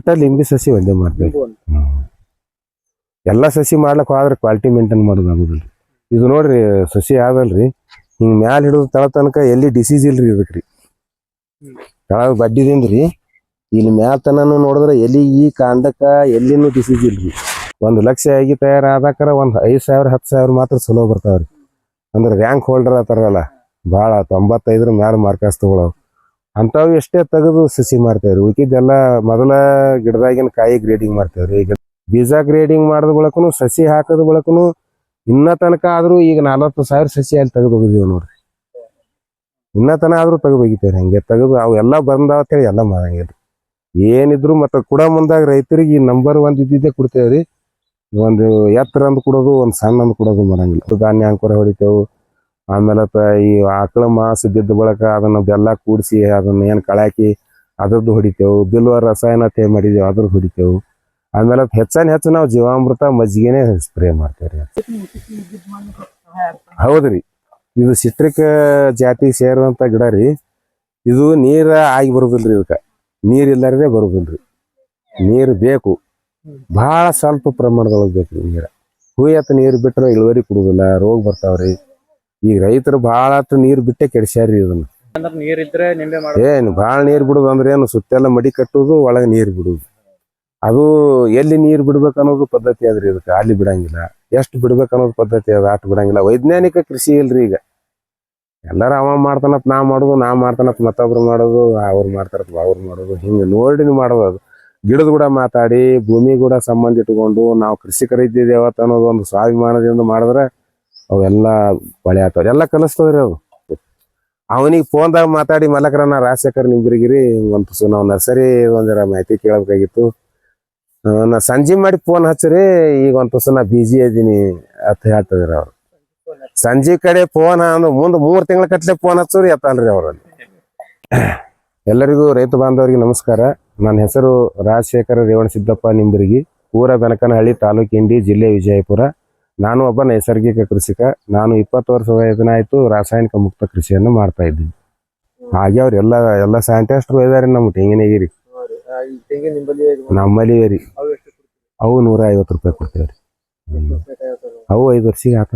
ಒಟ್ಟ ಲಿಂಬಿ ಸಸಿ ಒಂದೇ ಮಾಡ್ತೇವೆ. ಎಲ್ಲ ಸಸಿ ಮಾಡ್ಲಕ್ ಹೋದ್ರೆ ಕ್ವಾಲಿಟಿ ಮೇಂಟೈನ್ ಮಾಡೋದು ಆಗುದಿಲ್ಲ. ಇದು ನೋಡ್ರಿ ಸಸಿ ಯಾವಲ್ರಿ ಹಿಂಗ್ ಮ್ಯಾಲ ಹಿಡಿದು ತಳ ತನಕ ಎಲ್ಲಿ ಡಿಸೀಸ್ ಇಲ್ರಿ ಇದಕ್ರಿ. ತಳ ಬಡ್ಡಿದಿಂದ್ರಿ ಇಲ್ಲಿ ಮ್ಯಾಲ ತನೂ ನೋಡಿದ್ರೆ ಎಲ್ಲಿ ಈ ಕಾಂಡಕ್ಕ ಎಲ್ಲಿನೂ ಡಿಸೀಸ್ ಇಲ್ರಿ. 1,00,000 ಆಗಿ ತಯಾರಾದಕ್ಕಾರ 5,000 10,000 ಮಾತ್ರ ಚಲೋ ಬರ್ತಾವ್ರಿ. ಅಂದ್ರೆ ರ್ಯಾಂಕ್ ಹೋಲ್ಡರ್ ಆತಾರಲ್ಲ ಭಾಳ 95 ಮ್ಯಾಲ ಮಾರ್ಕಸ್ ತಗೊಳವ್ ಅಂಥವು ಎಷ್ಟೇ ತೆಗೆದು ಸಸಿ ಮಾಡ್ತೇವ್ರಿ. ಉಳ್ಕಿದ್ದೆಲ್ಲ ಮೊದಲ ಗಿಡದಾಗಿನ ಕಾಯಿ ಗ್ರೇಡಿಂಗ್ ಮಾಡ್ತೇವ್ರಿ. ಈಗ ಬೀಜ ಗ್ರೇಡಿಂಗ್ ಮಾಡಿದ ಬಳಕನು ಸಸಿ ಹಾಕದ ಬಳಕನು ಇನ್ನ ತನಕ ಆದ್ರೂ ಈಗ 40,000 ಸಸಿ ಅಲ್ಲಿ ತೆಗೆದು ಹೋಗಿದೀವಿ ನೋಡ್ರಿ. ಇನ್ನ ತನ ಆದ್ರೂ ತೆಗೆದು ಹೋಗಿತೇವ್ರಿ. ಹಂಗೆ ತೆಗೆದು ಅವು ಎಲ್ಲ ಬಂದಾವತ್ತೇಳಿ ಎಲ್ಲ ಮಾಡಂಗಿಲ್ಲ. ಏನಿದ್ರು ಮತ್ತೆ ಕೂಡ ಮುಂದಾಗ ರೈತರಿಗೆ ನಂಬರ್ 1 ಇದ್ದಿದ್ದೇ ಕೊಡ್ತೇವ್ರಿ. ಒಂದು ಎತ್ತರ ಅಂದ್ ಕೊಡೋದು ಒಂದು ಸಣ್ಣ ಅಂದ್ ಕೊಡೋದು ಮಾಡಂಗಿಲ್ಲ. ಧಾನ್ಯ ಅಂಕುರ ಹೊಡಿತೇವು. ಆಮೇಲೆ ಈ ಆಕಳ ಮಾಸ ಬಿದ್ದ ಬಳಕ ಅದನ್ನ ಬೆಲ್ಲ ಕೂಡಿಸಿ ಅದನ್ನ ಏನು ಕಳಾಕಿ ಅದ್ರದ್ದು ಹೊಡಿತೇವು. ಬಿಲ್ವ ರಸಾಯನ ತೇ ಮಾಡಿದೇವು ಅದ್ರದ್ದು ಹೊಡಿತೇವು. ಆಮೇಲೆ ಹೆಚ್ಚು ನಾವು ಜೀವಾಮೃತ ಮಜ್ಜಿಗೆನೆ ಸ್ಪ್ರೇ ಮಾಡ್ತೇವ್ರಿ. ಹೌದ್ರಿ, ಇದು ಸಿಟ್ರಿಕ್ ಜಾತಿ ಸೇರುವಂತ ಗಿಡ ರೀ. ಇದು ನೀರ ಆಗಿ ಬರುದಿಲ್ರಿ. ಇದಕ್ಕೆ ನೀರ್ ಇಲ್ಲಾರದೆ ಬರುದಿಲ್ರಿ. ನೀರು ಬೇಕು, ಬಹಳ ಸ್ವಲ್ಪ ಪ್ರಮಾಣದೊಳಗೆ ಬೇಕ್ರಿ ನೀರ. ಹುಯ್ಯತ್ ನೀರು ಬಿಟ್ರೆ ಇಳುವರಿ ಕೊಡುದಿಲ್ಲ, ರೋಗ ಬರ್ತಾವ್ರಿ. ಈಗ ರೈತರು ಭಾಳ ನೀರು ಬಿಟ್ಟೆ ಕೆಡಿಸ್ಯಾರ್ರಿ ಇದನ್ನ. ಏನು ಭಾಳ ನೀರು ಬಿಡುದು ಅಂದ್ರೆ ಏನು ಸುತ್ತೆಲ್ಲ ಮಡಿ ಕಟ್ಟುದು, ಒಳಗೆ ನೀರು ಬಿಡುದು. ಅದು ಎಲ್ಲಿ ನೀರು ಬಿಡ್ಬೇಕು ಅನ್ನೋದು ಪದ್ಧತಿ ಅದ್ರಿ. ಇದಕ್ಕೆ ಅಲ್ಲಿ ಬಿಡಂಗಿಲ್ಲ, ಎಷ್ಟು ಬಿಡ್ಬೇಕು ಅನ್ನೋದು ಪದ್ಧತಿ ಅದ, ಅಷ್ಟು ಬಿಡಂಗಿಲ್ಲ. ವೈಜ್ಞಾನಿಕ ಕೃಷಿ ಇಲ್ರಿ. ಈಗ ಎಲ್ಲಾರ ಅವ ಮಾಡ್ತಾನತ್ ನಾ ಮಾಡೋದು, ನಾ ಮಾಡ್ತಾನತ್ ಮತ್ತೊಬ್ರು ಮಾಡೋದು, ಅವ್ರು ಮಾಡ್ತಾರತ್ ಅವ್ರು ಮಾಡೋದು, ಹಿಂಗೆ ನೋಡಿ ಮಾಡೋದು. ಅದು ಗಿಡದ ಕೂಡ ಮಾತಾಡಿ ಭೂಮಿ ಕೂಡ ಸಂಬಂಧ ಇಟ್ಕೊಂಡು ನಾವು ಕೃಷಿಕರಿದ್ದೇವತ್ತ ಅನ್ನೋದು ಒಂದು ಸ್ವಾಭಿಮಾನದಿಂದ ಮಾಡಿದ್ರೆ ಅವೆಲ್ಲ ಒಳ್ಳೆ ಆಗ್ತಾವ್ರಿ. ಎಲ್ಲ ಕಲಿಸ್ತದ್ರಿ ಅದು. ಅವನಿಗೆ ಫೋನ್ದಾಗ ಮಾತಾಡಿ ಮಲಕರನ್ನ ರಾಜಶೇಖರ್ ನಿಂಬರಿಗಿರಿ ಒಂದು ನಾವು ನರ್ಸರಿ ಒಂದರ ಮಾಹಿತಿ ಕೇಳಬೇಕಾಗಿತ್ತು. ನಾ ಸಂಜೆ ಮಾಡಿ ಫೋನ್ ಹಚ್ಚ್ರಿ, ಈಗ ಒಂದು ತುಸ ನಾ ಬಿಜಿ ಇದೀನಿ ಅಂತ ಹೇಳ್ತದ್ರಿ ಅವ್ರು. ಸಂಜೆ ಕಡೆ ಫೋನ್ ಅಂದ್ರೆ ಮುಂದೆ 3 ತಿಂಗಳ ಕಟ್ಲೆ ಫೋನ್ ಹಚ್ಚೋರಿ ಎತ್ತಲ್ರಿ ಅವ್ರಲ್ಲಿ. ಎಲ್ಲರಿಗೂ ರೈತ ಬಾಂಧವರಿಗೆ ನಮಸ್ಕಾರ. ನನ್ನ ಹೆಸರು ರಾಜಶೇಖರ ರೇವಣಸಿದ್ದಪ್ಪ ನಿಂಬರಿಗಿ, ಊರ ಬೆನಕನಹಳ್ಳಿ, ತಾಲೂಕು ಇಂಡಿ, ಜಿಲ್ಲೆ ವಿಜಯಪುರ. ನಾನು ಒಬ್ಬ ನೈಸರ್ಗಿಕ ಕೃಷಿಕ. ನಾನು 20 ವರ್ಷ ವಯಸ್ಸಿನಾಯ್ತು ರಾಸಾಯನಿಕ ಮುಕ್ತ ಕೃಷಿಯನ್ನು ಮಾಡ್ತಾ ಇದ್ದೀನಿ. ಹಾಗೆ ಎಲ್ಲ ಸೈಂಟಿಸ್ಟ್ರು ಇದಾರೆ ನಮ್ಮ ತೆಂಗಿನಗಿರಿ. ನಮ್ಮಲ್ಲಿ ರೀ ಅವು 150 ರೂಪಾಯಿ ಕೊಡ್ತೇವ್ರಿ. ಅವು 5 ವರ್ಷಿಗೆ ಆತ.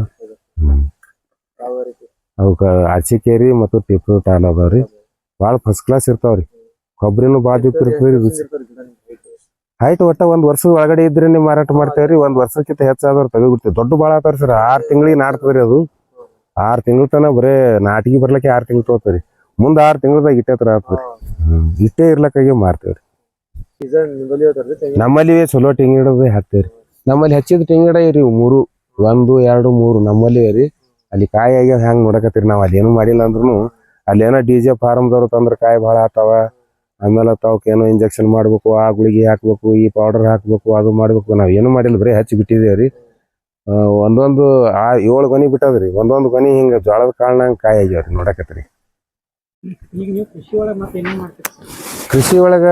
ಅವಕ್ಕೆ ಅರಸಿಕೇರಿ ಮತ್ತು ಟಿಪ್ಪು ಟಾಲ್ ಅದಾವ್ರಿ. ಭಾಳ ಫಸ್ಟ್ ಕ್ಲಾಸ್ ಇರ್ತಾವ್ರಿ. ಕೊಬ್ಬರಿನೂ ಭಾಳ ಇರ್ತೀರಿ. ಹೈಟ್ ಒಟ್ಟ 1 ವರ್ಷದ ಒಳಗಡೆ ಇದ್ರೆ ನೀವು ಮಾರಾಟ ಮಾಡ್ತೇವ್ರಿ. 1 ವರ್ಷಕ್ಕಿಂತ ಹೆಚ್ಚಾದವ್ರು ತೆಗೆದ್ಬಿಡ್ತೇವೆ. ದೊಡ್ಡ ಭಾಳ ಆತಾವ್ರಿ ಸರ್. 6 ತಿಂಗಳಿಗೆ ನಾಟ್ತದ್ರಿ ಅದು. 6 ತಿಂಗಳ ತನ ಬರೇ ನಾಟಿಗೆ ಬರ್ಲಿಕ್ಕೆ 6 ತಿಂಗಳು ತಗೋತೀರಿ. ಮುಂದೆ 6 ತಿಂಗಳದಾಗ ಇಟ್ಟೇ ತರ ಆಗ್ತದ್ರಿ. ಇಟ್ಟೇ ಇರ್ಲಕ್ಕಾಗಿ ಮಾರ್ತೇವ್ರಿ. ನಮ್ಮಲ್ಲಿ ಚಲೋ ತೆಂಗಿನ ಗಿಡದ ಹಾಕ್ತೇವ್ರಿ. ನಮ್ಮಲ್ಲಿ ಹೆಚ್ಚಿದ ತೆಂಗಿನ ಗಿಡ ಇರಿ 3, 1, 2, 3 ನಮ್ಮಲ್ಲಿ ರೀ. ಅಲ್ಲಿ ಕಾಯಿ ಆಗ್ಯಾವ ಹೆಂಗ್ ನೋಡಕತ್ತೀರಿ. ನಾವು ಅಲ್ಲೇನು ಮಾಡಿಲ್ಲ ಅಂದ್ರೂ ಅಲ್ಲೇನೋ DJ ಫಾರ್ಮ್ದವ್ರು ತಂದ್ರೆ ಕಾಯಿ ಭಾಳ ಆತಾವ. ಆಮೇಲೆ ತಾವಕ್ಕೇನೋ ಇಂಜೆಕ್ಷನ್ ಮಾಡ್ಬೇಕು, ಆ ಗುಳಿಗೆ ಹಾಕ್ಬೇಕು, ಈ ಪೌಡರ್ ಹಾಕ್ಬೇಕು, ಅದು ಮಾಡ್ಬೇಕು. ನಾವ್ ಏನು ಮಾಡಿಲ್ಲ, ಬರೀ ಹಚ್ಚಿ ಬಿಟ್ಟಿದೇವ್ರಿ. ಒಂದೊಂದು 7 ಗೊನಿ ಬಿಟ್ಟದ್ರಿ. ಒಂದೊಂದು ಗೊನಿ ಹಿಂಗ ಜೋಳದ ಕಾಳ್ನಂಗ ಕಾಯಿ ಆಗ್ಯಾವ್ರಿ ನೋಡಕತ್ರಿ. ಕೃಷಿ ಒಳಗ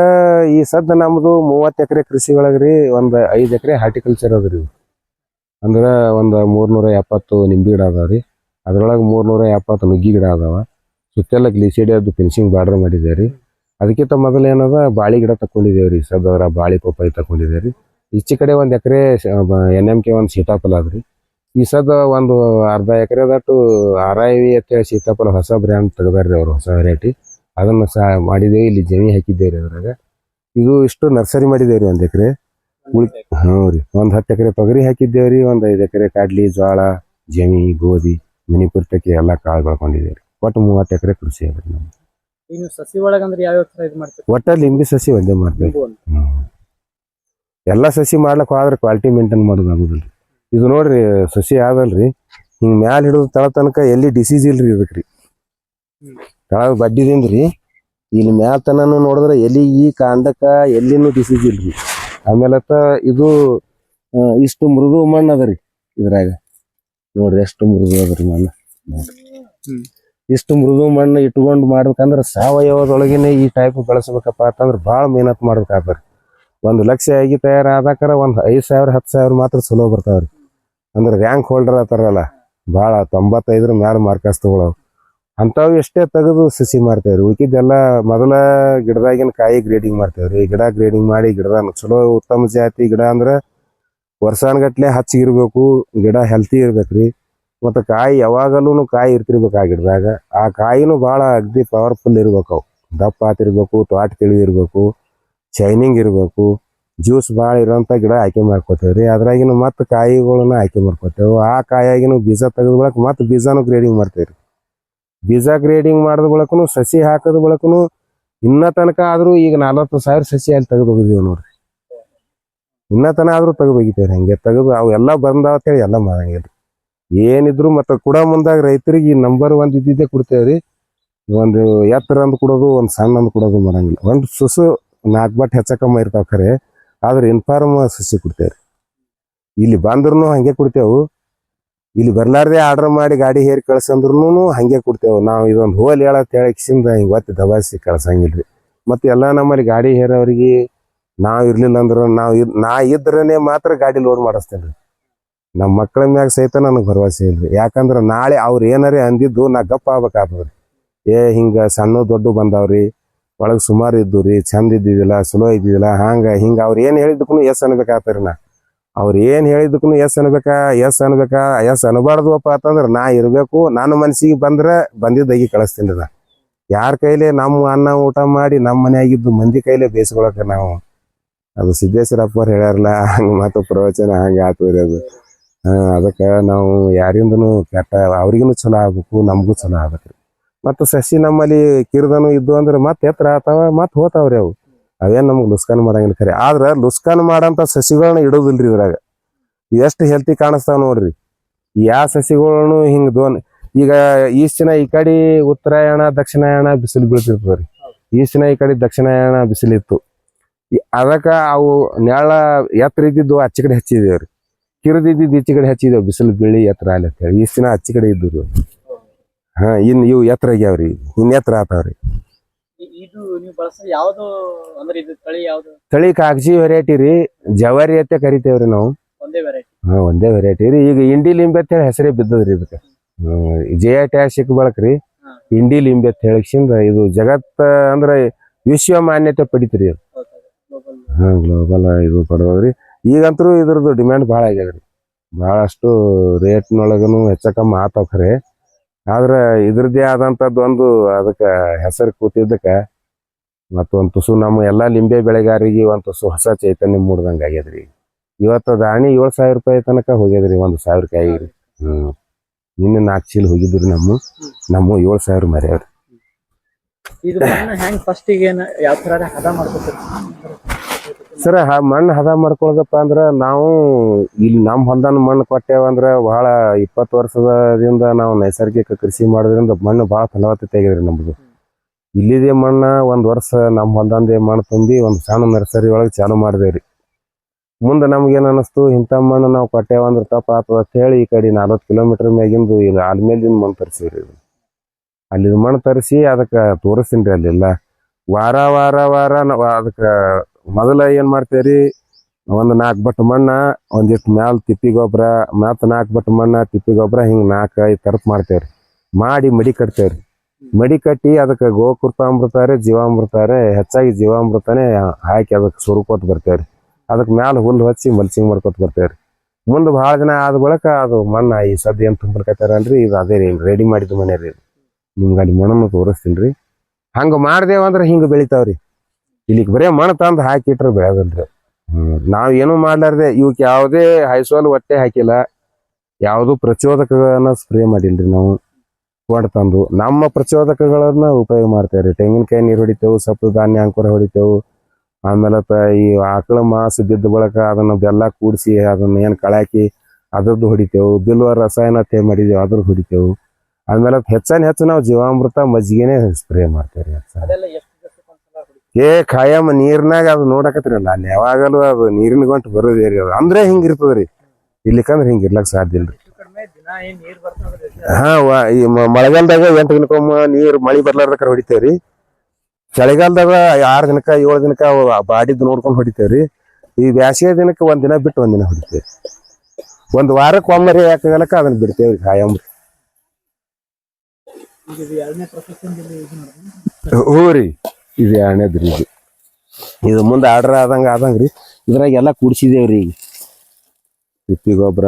ಈ ಸದ್ದ ನಮ್ದು 30 ಎಕರೆ ಕೃಷಿ ಒಳಗ್ರಿ. ಒಂದು 5 ಎಕರೆ ಹಾರ್ಟಿಕಲ್ಚರ್ ಅದ್ರಿ. ಅಂದ್ರೆ ಒಂದು 370 ನಿಂಬೆ ಗಿಡ ಅದಾವ್ರಿ. ಅದ್ರೊಳಗೆ 370 ನುಗ್ಗಿ ಗಿಡ ಅದಾವ. ಸುತ್ತೆಲ್ಲ ಗ್ಲಿಸಿಡಿಯದ್ದು ಫಿನಿಶಿಂಗ್ ಬಾರ್ಡರ್ ಮಾಡಿದೇವ್ರಿ. ಅದಕ್ಕಿಂತ ಮೊದಲು ಏನದ ಬಾಳಿ ಗಿಡ ತಕೊಂಡಿದೇವ್ರಿ. ಸದ್ದ ಬಾಳಿ ಪಪ್ಪಾಯಿ ತಕೊಂಡಿದೇವ್ರಿ. ಈಚೆ ಕಡೆ 1 ಎಕರೆ NMK ಒಂದು ಸೀತಾಫಲ ಅದ್ರಿ. ಈ ಸದ್ದ ಒಂದು ಅರ್ಧ ಎಕರೆದಟ್ಟು RIV ಅಂತೇಳಿ ಸೀತಾಫಲ ಹೊಸ ಬ್ರ್ಯಾಂಡ್ ತೆಗ್ದಾರ್ರಿ ಅವ್ರು, ಹೊಸ ವೆರೈಟಿ. ಅದನ್ನು ಸಹ ಮಾಡಿದೇವಿ. ಇಲ್ಲಿ ಜಮಿ ಹಾಕಿದ್ದೇವ್ರಿ. ಅದ್ರಾಗ ಇದು ಇಷ್ಟು ನರ್ಸರಿ ಮಾಡಿದೇವ್ರಿ. 1 ಎಕರೆ ಹ್ಞೂ ರೀ. ಒಂದು 10 ಎಕರೆ ತೊಗರಿ ಹಾಕಿದ್ದೇವ್ರಿ. ಒಂದು 5 ಎಕರೆ ಕಡ್ಲಿ, ಜೋಳ, ಜಮಿ, ಗೋಧಿ, ಮಿನಿಪುರ್ತಕ್ಕೆ ಎಲ್ಲ ಕಾಳು ಬೆಳ್ಕೊಂಡಿದ್ದೇವ್ರಿ. ಒಟ್ಟು 30 ಎಕರೆ ಕೃಷಿ ಅದ್ರಿ ನಮ್ದು. ಸಸಿ ಒಳಗಂದ್ರೆ ಯಾವ ತರ ಇದು ಮಾಡ್ತೀವಿ? ಒಟ್ಟ ಲಿಂಬಿ ಸಸಿ ಒಂದೇ ಮಾಡ್ತೇವೆ. ಎಲ್ಲ ಸಸಿ ಮಾಡ್ಲಕ್ ಹೋದ್ರೆ ಕ್ವಾಲಿಟಿ ಮೇಂಟೈನ್ ಮಾಡೋದು ಆಗುದಿಲ್ರಿ. ಇದು ನೋಡ್ರಿ ಸಸಿ ಯಾವಲ್ರಿ ಹಿಂಗ್ ಮ್ಯಾಲ ಹಿಡಿದು ತಳ ತನಕ ಎಲ್ಲಿ ಡಿಸೀಸ್ ಇಲ್ರಿ. ಇದಕ್ರಿ ತಳ ಬಡ್ಡಿದಿಂದ್ರಿ ಇಲ್ಲಿ ಮ್ಯಾಲ ತನೂ ನೋಡಿದ್ರೆ ಎಲ್ಲಿ ಈ ಕಾಂಡಕ್ಕ ಎಲ್ಲಿನೂ ಡಿಸೀಸ್ ಇಲ್ರಿ. ಆಮೇಲೆ ಇದು ಇಷ್ಟು ಮೃದು ಮಣ್ಣು ಅದರಿ. ಇದ್ರಾಗ ನೋಡ್ರಿ ಎಷ್ಟು ಮೃದು ಅದ್ರಿ ಮಣ್ಣು. ಇಷ್ಟು ಮೃದು ಮಣ್ಣು ಇಟ್ಕೊಂಡು ಮಾಡ್ಬೇಕಂದ್ರೆ ಸಾವಯವದೊಳಗೇನೆ ಈ ಟೈಪ್ ಬೆಳೆಸ್ಬೇಕಪ್ಪ ಅಂತಂದ್ರೆ ಭಾಳ ಮೇಹನತ್ ಮಾಡ್ಬೇಕಾಗ್ತದ್ರಿ. 1,00,000 ಆಗಿ ತಯಾರಾದಕ್ಕಾರ 5,000 10,000 ಮಾತ್ರ ಚಲೋ ಬರ್ತಾವ್ರಿ. ಅಂದ್ರೆ ರ್ಯಾಂಕ್ ಹೋಲ್ಡರ್ ಆತಾರಲ್ಲ ಭಾಳ 95 ಮ್ಯಾಲ ಮಾರ್ಕಸ್ ತಗೊಳವ್ ಅಂಥವು ಎಷ್ಟೇ ತೆಗೆದು ಸಸಿ ಮಾಡ್ತೇವ್ರಿ. ಉಳ್ಕಿದ್ದೆಲ್ಲ ಮೊದಲ ಗಿಡದಾಗಿನ ಕಾಯಿ ಗ್ರೇಡಿಂಗ್ ಮಾಡ್ತೇವ್ರಿ. ಗಿಡ ಗ್ರೇಡಿಂಗ್ ಮಾಡಿ ಗಿಡದ ಚಲೋ ಉತ್ತಮ ಜಾತಿ ಗಿಡ ಅಂದ್ರೆ ವರ್ಷಾನ್ಗಟ್ಲೆ ಹಚ್ಚಿಗಿರ್ಬೇಕು, ಗಿಡ ಹೆಲ್ತಿ ಇರ್ಬೇಕ್ರಿ. ಮತ್ತು ಕಾಯಿ ಯಾವಾಗಲೂ ಕಾಯಿ ಇರ್ತಿರ್ಬೇಕು ಆ ಗಿಡದಾಗ. ಆ ಕಾಯಿನೂ ಭಾಳ ಅಗ್ದಿ ಪವರ್ಫುಲ್ ಇರ್ಬೇಕು. ಅವು ದಪ್ಪ ಆತಿರ್ಬೇಕು, ತ್ವಾಟ ತಿಳಿದಿರ್ಬೇಕು, ಶೈನಿಂಗ್ ಇರಬೇಕು, ಜ್ಯೂಸ್ ಭಾಳ ಇರೋಂಥ ಗಿಡ ಆಯ್ಕೆ ಮಾಡ್ಕೋತೇವ್ರಿ. ಅದ್ರಾಗಿನ ಮತ್ತು ಕಾಯಿಗಳನ್ನ ಆಯ್ಕೆ ಮಾಡ್ಕೋತೇವೆ. ಆ ಕಾಯಾಗಿನೂ ಬೀಜ ತೆಗೆದ ಬಳಕ ಮತ್ತು ಬೀಜನೂ ಗ್ರೇಡಿಂಗ್ ಮಾಡ್ತೇವ್ರಿ. ಬೀಜ ಗ್ರೇಡಿಂಗ್ ಮಾಡಿದ ಬಳಕನು ಸಸಿ ಹಾಕಿದ ಬಳಕನು ಇನ್ನ ತನಕ ಆದರೂ ಈಗ 40,000 ಸಸಿ ಅಲ್ಲಿ ತೆಗೆದು ಹೋಗಿದ್ದೀವಿ ನೋಡ್ರಿ. ಇನ್ನ ತನ ಆದರೂ ತೆಗೆದು ಹೋಗಿತೇವ್ರಿ. ಹಂಗೆ ತೆಗೆದು ಅವೆಲ್ಲ ಬಂದಾವತ್ತೇಳಿ ಎಲ್ಲ ಮಾಡಂಗಿಲ್ಲ. ಏನಿದ್ರು ಮತ್ತು ಕೂಡ ಮುಂದಾಗ ರೈತರಿಗೆ ನಂಬರ್ 1 ಇದ್ದಿದ್ದೇ ಕೊಡ್ತೇವ್ರಿ. ಒಂದು ಎತ್ತರ ಅಂದ್ ಕೊಡೋದು, ಒಂದು ಸಣ್ಣ ಅಂದ್ ಕೊಡೋದು ಮಾಡಂಗಿಲ್ಲ. ಒಂದು ಸುಸು 4 ಬಟ್ ಹೆಚ್ಚಕಮ್ಮ ಇರ್ತಾವ ಖರೆ, ಆದ್ರೆ ಇನ್ಫಾರ್ಮ್ ಸಸಿ ಕೊಡ್ತೇವ್ರಿ. ಇಲ್ಲಿ ಬಂದ್ರೂ ಹಂಗೆ ಕೊಡ್ತೇವು. ಇಲ್ಲಿ ಬರ್ಲಾರ್ದೆ ಆರ್ಡರ್ ಮಾಡಿ ಗಾಡಿ ಹೇರಿ ಕಳ್ಸಂದ್ರೂ ಹಂಗೆ ಕೊಡ್ತೇವೆ. ನಾವು ಇದೊಂದು ಹೋಲ್ ಹೇಳತ್ ಹೇಳಿಸಿಂದ ಹಿಂಗೆ ಒತ್ತಿ ದಬಾಯಿಸಿ ಕಳ್ಸಂಗಿಲ್ರಿ. ಮತ್ತು ಎಲ್ಲ ನಮ್ಮಲ್ಲಿ ಗಾಡಿ ಹೇರೋರಿಗೆ ನಾವು ಇರ್ಲಿಲ್ಲ ಅಂದ್ರೆ ನಾ ಇದ್ರೇ ಮಾತ್ರ ಗಾಡಿ ಲೋಡ್ ಮಾಡಿಸ್ತೇನೆ ರೀ. ನಮ್ಮ ಮಕ್ಕಳ ಮ್ಯಾಗ ಸಹಿತ ನನಗೆ ಭರವಸೆ ಇಲ್ರಿ. ಯಾಕಂದ್ರೆ ನಾಳೆ ಅವ್ರು ಏನಾರೇ ಅಂದಿದ್ದು ನಾ ಗಪ್ಪ ಆಗ್ಬೇಕಾಗ್ತದ್ರಿ. ಹಿಂಗೆ ಸಣ್ಣ ದೊಡ್ಡ ಬಂದಾವ್ರಿ, ಒಳಗೆ ಸುಮಾರು ಇದ್ದು ರೀ, ಚಂದ ಇದ್ದಿದ್ದಿಲ್ಲ, ಚಲೋ ಇದ್ದಿದ್ದಿಲ್ಲ, ಹಿಂಗೆ ಅವ್ರು ಏನು ಹೇಳಿದ್ದಕ್ಕೂ ಎಸ್ ಅನ್ಬೇಕಾಗ್ತಾರಿ. ಅವ್ರು ಏನು ಹೇಳಿದ್ದಕ್ಕೂ ಎಸ್ ಅನ್ಬಾರ್ದುವಪ್ಪ ಅಂತಂದ್ರೆ ನಾ ಇರಬೇಕು. ನನ್ನ ಮನಸ್ಸಿಗೆ ಬಂದ್ರೆ ಬಂದಿದ್ದಾಗಿ ಕಳಿಸ್ತೀನಿ ರೀ. ಯಾರ ಕೈಲೇ ನಮ್ಮ ಅನ್ನ ಊಟ ಮಾಡಿ ನಮ್ಮ ಮನೆಯಾಗಿದ್ದು ಮಂದಿ ಕೈಲೇ ಬೇಯಿಸ್ಕೊಳಕ್ಕೆ ನಾವು ಅದು ಸಿದ್ದೇಶ್ವರಪ್ಪವ್ರು ಹೇಳ್ಯಾರಲ್ಲ, ಹಂಗೆ ಮತ್ತು ಪ್ರವಚನ ಹಂಗೆ ಆಗ್ತದ್ರಿ ಅದು. ಅದಕ್ಕೆ ನಾವು ಯಾರಿಂದನೂ ಕೆಟ್ಟ ಅವ್ರಿಗೂ ಚಲೋ ಆಗ್ಬೇಕು, ನಮಗೂ ಚಲೋ ಆಗ್ಬೇಕು ರೀ. ಮತ್ತು ಸಸಿ ನಮ್ಮಲ್ಲಿ ಕಿರ್ದನು ಇದ್ದು ಅಂದ್ರೆ ಮತ್ತೆ ಎತ್ತರ ಆಗ್ತಾವ, ಮತ್ತೆ ಹೋತಾವ್ರಿ. ಅವೇನು ನಮ್ಗೆ ಲುಸ್ಕಾನ್ ಮಾಡಂಗಿಲ್ಲ ಖರೆ. ಆದ್ರೆ ಲುಸ್ಕಾನ್ ಮಾಡೋಂಥ ಸಸಿಗಳನ್ನ ಇಡೋದಿಲ್ರಿ ಇದ್ರಾಗ. ಎಷ್ಟು ಹೆಲ್ತಿ ಕಾಣಿಸ್ತಾವ ನೋಡ್ರಿ. ಯಾವ ಸಸಿಗಳನ್ನು ಹಿಂಗೆ ಈಗ ಈಸ್ಟಿನ ಈ ಕಡೆ ಉತ್ತರಾಯಣ ದಕ್ಷಿಣಾಯಣ ಬಿಸಿಲು ಬೀಳ್ತಿರ್ತದೆ ರೀ. ಈಸ್ಟಿನ ಈ ಕಡೆ ದಕ್ಷಿಣಾಯಣ ಬಿಸಿಲಿತ್ತು. ಅದಕ್ಕೆ ಅವು ನೆಳ ಎತ್ತರ ಇದ್ದಿದ್ದು ಆಚೆ ಕಡೆ ಹಚ್ಚಿದೇವ್ರಿ, ಕಿರಿದಿದ್ದು ಈಚೆ ಕಡೆ ಹಚ್ಚಿದೇವು. ಬಿಸಿಲು ಬೀಳಿ ಎತ್ತರ ಅಲ್ಲಿ ಅಂತ ಹೇಳಿ ಈಸ್ಟಿನ ಆಚೆ ಕಡೆ ಇದ್ದು ರೀ. ಇನ್ನು ಇವು ಎತ್ತರ ಆಗ್ಯಾವ್ರಿ, ಇನ್ನು ಎತ್ತರ ಆತಾವ್ರಿ. ಇದು ನೀವು ಬಳಸೋ ಯಾವ್ದು ಅಂದ್ರೆ ಇದು ತಳಿ ಯಾವ್ದು? ತಳಿ ಕಾಗಜಿ ವೆರೈಟಿ ರೀ, ಜವಾರಿ ಅಂತ ಕರಿತೇವ್ರಿ ನಾವು. ಒಂದೇ ವೆರೈಟಿ? ಒಂದೇ ವೆರೈಟಿ ರೀ. ಈಗ ಇಂಡಿ ಲಿಂಬೆ ಅಂತ ಹೇಳಿ ಹೆಸರೇ ಬಿದ್ದದ್ರಿ ಇದಕ್ಕೆ. JI ಟ್ಯಾಗ್ ಸಿಕ್ಕ ಬಳಕ್ರಿ ಇಂಡಿ ಲಿಂಬೆ ಅಂತ ಹೇಳಿಸಿಂದ ಇದು ಜಗತ್ತ ಅಂದ್ರೆ ವಿಶ್ವ ಮಾನ್ಯತೆ ಪಡಿತೀರಿ ಅದು. ಗ್ಲೋಬಲ್ ಇದು ಪಡೆದ್ರಿ. ಈಗಂತರೂ ಇದ್ರದ್ದು ಡಿಮ್ಯಾಂಡ್ ಭಾಳ ಆಗ್ಯದ್ರಿ. ಭಾಳಷ್ಟು ರೇಟ್ನೊಳಗನು ಹೆಚ್ಚಕಮ್ಮ ಆತಾವ ಖರೆ. ಆದ್ರೆ ಇದ್ರದ್ದೇ ಆದಂಥದ್ದು ಒಂದು ಅದಕ್ಕೆ ಹೆಸರು ಕೂತಿದ್ದಕ್ಕೆ ಮತ್ತೊಂದು ತುಸು ನಮ್ಮ ಎಲ್ಲ ಲಿಂಬೆ ಬೆಳೆಗಾರಿಗೆ ಒಂದು ತುಸು ಹೊಸ ಚೈತನ್ಯ ಮೂಡ್ದಂಗೆ ಆಗ್ಯದ್ರಿ. ಇವತ್ತು ದಾಣಿ 7,000 ರೂಪಾಯಿ ತನಕ ಹೋಗ್ಯದ್ರಿ 1,000 ಕಾಯಿ ರೀ. ನಿನ್ನೆ 4 ಚೀಲ ಹೋಗಿದ್ರಿ ನಮ್ಮ 7,000 ಮರ್ಯಾವ್ರಿ. ಇದು ಮಣ್ಣು ಹೆಂಗ್ ಫಸ್ಟಿಗೆ ಯಾವ ತರ ಹದ ಮಾಡ್ಕೊತೀರಿ ಸರ? ಮಣ್ಣು ಹದ ಮಾಡ್ಕೊಳ್ದಪ್ಪ ಅಂದ್ರೆ ನಾವು ಇಲ್ಲಿ ನಮ್ಮ ಹೊಲ್ದಾನ ಮಣ್ಣು ಕೊಟ್ಟೇವಂದ್ರೆ ಭಾಳ 20 ವರ್ಷದಿಂದ ನಾವು ನೈಸರ್ಗಿಕ ಕೃಷಿ ಮಾಡೋದ್ರಿಂದ ಮಣ್ಣು ಭಾಳ ಫಲವತ್ತತೆ ಆಗಿದ್ರಿ ನಮ್ಮದು. ಇಲ್ಲಿದೆ ಮಣ್ಣು 1 ವರ್ಷ ನಮ್ಮ ಹೊಲ್ದಂದೇ ಮಣ್ಣು ತುಂಬಿ ಒಂದು ಸಣ್ಣ ನರ್ಸರಿ ಒಳಗೆ ಚಾಲು ಮಾಡಿದೇವ್ರಿ. ಮುಂದೆ ನಮ್ಗೇನು ಅನ್ನಿಸ್ತು, ಇಂಥ ಮಣ್ಣು ನಾವು ಕೊಟ್ಟೇವಂದ್ರೆ ತಪ್ಪ ಆಗ್ತದೆ ಅಂತ ಹೇಳಿ ಈ ಕಡೆ 40 ಕಿಲೋಮೀಟ್ರ್ ಮ್ಯಾಗಿಂದು ಇಲ್ಲಿ ಆಲ್ಮೇಲಿಂದ ಮಣ್ಣು ತರಿಸಿವ್ರಿ. ಅಲ್ಲಿ ಮಣ್ಣು ತರಿಸಿ ಅದಕ್ಕೆ ತೋರಿಸ್ತೀನಿ ರೀ. ಅಲ್ಲೆಲ್ಲ ವಾರ ನಾವು ಅದಕ್ಕೆ ಮೊದಲ ಏನು ಮಾಡ್ತೇವ್ರಿ, ಒಂದು 4 ಬಟ್ ಮಣ್ಣ, ಒಂದಿಷ್ಟು ಮ್ಯಾಲ ತಿಪ್ಪಿ ಗೊಬ್ಬರ, ಮತ್ತು 4 ಬಟ್ ಮಣ್ಣ ತಿಪ್ಪಿ ಗೊಬ್ಬರ, ಹಿಂಗೆ 4-5 ತರಪ್ ಮಾಡ್ತೇವ್ರಿ. ಮಾಡಿ ಮಡಿ ಕಟ್ತೇವ್ರಿ. ಮಡಿ ಕಟ್ಟಿ ಅದಕ್ಕೆ ಗೋಕೃಪಾಮೃತ ಜೀವಾಮೃತ ಹೆಚ್ಚಾಗಿ ಜೀವಾಮೃತನೇ ಹಾಕಿ ಅದಕ್ಕೆ ಸುರುಕೋತ ಬರ್ತೇವ್ರಿ. ಅದಕ್ಕೆ ಮ್ಯಾಲ ಹುಲ್ಲು ಹಚ್ಚಿ ಮಲ್ಚಿಂಗ್ ಮಾಡ್ಕೊತ ಬರ್ತೇವ್ರಿ. ಮುಂದೆ ಭಾಳ ದಿನ ಆದ ಬಳಿಕ ಅದು ಮಣ್ಣು ಈ ಸದ್ದು ಏನು ತುಂಬಿಡ್ಕತ್ತಾರಲ್ರಿ, ಇದು ಅದೇ ರೀ ರೆಡಿ ಮಾಡಿದ ಮನೆ ರೀ. ನಿಮ್ಗೆ ಅಲ್ಲಿ ಮಣ್ಣನ್ನು ತೋರಿಸ್ತೀನಿ ರೀ. ಹಂಗೆ ಮಾಡ್ದೇವಂದ್ರೆ ಹಿಂಗೆ ಬೆಳಿತಾವ್ರಿ. ಇಲ್ಲಿಗೆ ಬರೀ ಮಣ್ಣು ತಂದು ಹಾಕಿಟ್ರೆ ಬೆಳೆದಲ್ರಿ. ನಾವು ಏನೂ ಮಾಡ್ಲಾರ್ದೆ ಇವಕ್ಕೆ ಯಾವುದೇ ಹೈಸೋಲ್ ಹೊಟ್ಟೆ ಹಾಕಿಲ್ಲ, ಯಾವುದೂ ಪ್ರಚೋದಕಗಳನ್ನ ಸ್ಪ್ರೇ ಮಾಡಿಲ್ರಿ. ನಾವು ಕೊಟ್ಟು ತಂದು ನಮ್ಮ ಪ್ರಚೋದಕಗಳನ್ನ ಉಪಯೋಗ ಮಾಡ್ತೇವ್ರಿ. ತೆಂಗಿನಕಾಯಿ ನೀರು ಹೊಡಿತೇವೆ, ಸಪ್ಪು ಧಾನ್ಯ ಅಂಕುರ ಹೊಡಿತೇವೆ. ಆಮೇಲೆ ಈ ಆಕಳ ಮಾಸು ಬಿದ್ದ ಬಳಕ ಅದನ್ನು ಬೆಲ್ಲ ಕೂಡಿಸಿ ಅದನ್ನು ಏನು ಕಳಾಕಿ ಅದ್ರದ್ದು ಹೊಡಿತೇವೆ. ಬಿಲ್ವ ರಸಾಯನ ತೇ ಮಾಡಿದೇವೆ ಅದ್ರದ್ದು ಹೊಡಿತೇವೆ. ಆಮೇಲೆ ಹೆಚ್ಚು ನಾವು ಜೀವಾಮೃತ ಮಜ್ಜಿಗೆನೇ ಸ್ಪ್ರೇ ಮಾಡ್ತೇವ್ರಿ. ಖಾಯಮ್ಮ ನೀರ್ನಾಗ ಅದು ನೋಡಕತ್ರಿಲ್ಲ, ಅಲ್ಲಿ ಯಾವಾಗಲೂ ಅದು ನೀರಿನ ಗಂಟು ಬರೋದೇ ರೀ. ಅದು ಅಂದ್ರೆ ಹಿಂಗೆ ಇರ್ತದ್ರಿ. ಇಲ್ಲಿಕಂದ್ರೆ ಹಿಂಗೆ ಇರ್ಲಕ್ಕೆ ಸಾಧ್ಯ ಇಲ್ರಿ. ಈ ಮಳೆಗಾಲದಾಗ 8 ದಿನಕ್ಕೊಮ್ಮ ನೀರು ಮಳೆ ಬರ್ಲಾರ್ದಕ್ಕಾರ ಹೊಡಿತೇವ್ರಿ. ಚಳಿಗಾಲದಾಗ 6 ದಿನಕ್ಕೆ 7 ದಿನಕ್ಕೆ ಬಾಡಿದ್ದು ನೋಡ್ಕೊಂಡು ಹೊಡಿತೇವ್ರಿ. ಈ ಬ್ಯಾಸಿಗೆ ದಿನಕ್ಕೆ 1 ದಿನ ಬಿಟ್ಟು 1 ದಿನ ಹೊಡಿತೇವೆ. 1 ವಾರಕ್ಕೆ ಒಮ್ಮೆ ಯಾಕಾಗಲಕ್ಕ ಅದನ್ನ ಬಿಡ್ತೇವ್ರಿ ಖಾಯಮ್ರಿ. ಈಗ ಇದು ಎರಡನೇ ಪ್ರೊಸೆಸಿಂಗ್ ಇದು ಮಾಡಿದ್ರೆ ಹ್ಞೂ ರೀ ಇದು ಎರಡನೇದ್ರಿ ಇದು ಮುಂದೆ ಆರ್ಡ್ರ್ ಆದಂಗ್ರಿ ಇದ್ರಾಗ ಎಲ್ಲ ಕೂಡ್ಸಿದೇವ್ರಿ ಈಗ ತಿಪ್ಪಿ ಗೊಬ್ಬರ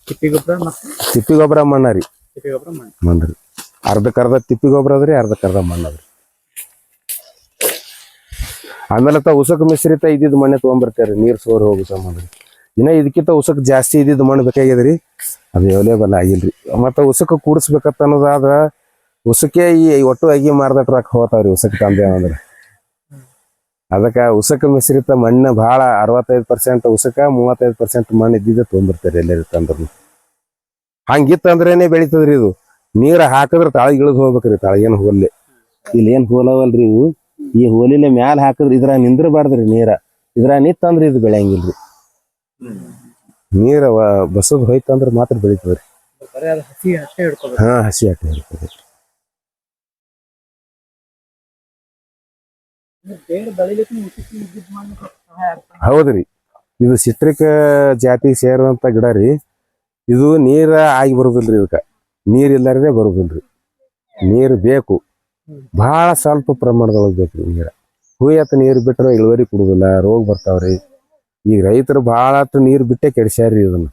ತಿಪ್ಪಿ ಗೊಬ್ಬರ ಮತ್ತು ತಿಪ್ಪಿ ಗೊಬ್ಬರ ಮಣ್ಣ ರೀ ತಿಪ್ಪಿ ಗೊಬ್ಬರ ಮಾಡಿ ಮಣ್ಣ್ರಿ ಅರ್ಧಕ್ಕರ್ಧ ತಿಪ್ಪಿ ಗೊಬ್ಬರ ಅದ್ರಿ ಅರ್ಧಕ್ಕರ್ಧ ಮಣ್ಣು ಅದ್ರಿ ಆಮೇಲೆ ಉಸಕ್ ಮಿಶ್ರಿತ ಇದ್ದಿದ್ದು ಮಣ್ಣೆ ತೊಗೊಂಬರ್ತೇವ್ರಿ ನೀರು ಸೋರ್ ಹೋಗೋ ಸಂಬಂಧ ಇನ್ನ ಇದಕ್ಕಿಂತ ಉಸಕ್ ಜಾಸ್ತಿ ಇದ್ದಿದ್ದು ಮಣ್ಣು ಬೇಕಾಗ್ಯದ್ರಿ ಅದು ಅವೈಲೇಬಲ್ ಆಗಿಲ್ರಿ ಮತ್ತೆ ಉಸಕ್ ಕೂಡಿಸ್ಬೇಕತ್ತ ಅನ್ನೋದಾದ್ರ ಉಸಕ್ಕೆ ಈ ಒಟ್ಟು ಅಗಿ ಮಾರ್ದಟ್ ರೊಕ್ಕ ಹೋತಾವ್ರಿ ಉಸಕ್ ತಂದೆ ಅಂದ್ರೆ ಅದಕ್ಕೆ ಉಸಕ ಮಿಶ್ರಿತ ಮಣ್ಣು ಭಾಳ 65% ಉಸಕ 35% ಮಣ್ಣು ಇದ್ದಿದ್ದೆ ತೊಗೊಂಬರ್ತಾರೆ ಎಲ್ಲರೂ ತಂದ್ರು ಹಂಗಿತ್ತಂದ್ರೇನೆ ಬೆಳಿತದ್ರಿ ಇದು ನೀರು ಹಾಕಿದ್ರೆ ತಾಳಿಗೆ ಇಳಿದು ಹೋಗ್ಬೇಕ್ರಿ ತಾಳಿಗೇನು ಹೋಗಲ್ಲಿ ಇಲ್ಲಿ ಏನು ಹೋಲವಲ್ರಿ ಇವು ಈ ಹೋಲಿನ ಮ್ಯಾಲ ಹಾಕಿದ್ರೆ ಇದ್ರ ನಿಂದ್ರಬಾರ್ದ್ರಿ ನೀರ ಇದ್ರ ನಿತ್ತಂದ್ರೆ ಇದು ಬೆಳೆಯಂಗಿಲ್ರಿ ನೀರ ಬಸದ್ ಹೋಯ್ತಂದ್ರೆ ಮಾತ್ರ ಬೆಳಿತದ್ರಿ ಬರೀ ಅದು ಹಸಿ ಅಷ್ಟೇ ಹಿಡ್ಕೋಬೇಕು ಹಾ ಹಸಿ ಹಾಕಿ ಇರ್ತದೆ ಬೇರೆ ಬೆಳಿಲಿಕ್ಕೆ ಉಸಿಸಿ ಇದ್ದಿದ್ದು ಮಾಡ್ಲಿಕ್ಕೆ ಸಹಾಯ ಆಗ್ತದೆ ಹೌದ್ರಿ ಇದು ಸಿಟ್ರಿಕ್ ಜಾತಿಗೆ ಸೇರುವಂತ ಗಿಡ ರೀ ಇದು ನೀರ ಆಗಿ ಬರುದಿಲ್ರಿ ಇದಕ್ಕೆ ನೀರ್ ಇಲ್ಲಾರದೆ ಬರುದಿಲ್ರಿ ನೀರು ಬೇಕು ಬಹಳ ಸ್ವಲ್ಪ ಪ್ರಮಾಣದೊಳಗೆ ಬೇಕ್ರಿ ನೀರ ಹೂಯತ್ತ ನೀರು ಬಿಟ್ರೆ ಇಳುವರಿ ಕೊಡುದಿಲ್ಲ ರೋಗ ಬರ್ತಾವ್ರಿ ಈಗ ರೈತರು ಬಹಳ ನೀರು ಬಿಟ್ಟೆ ಕೆಡಿಸ್ಯಾರ್ರಿ ಇದನ್ನ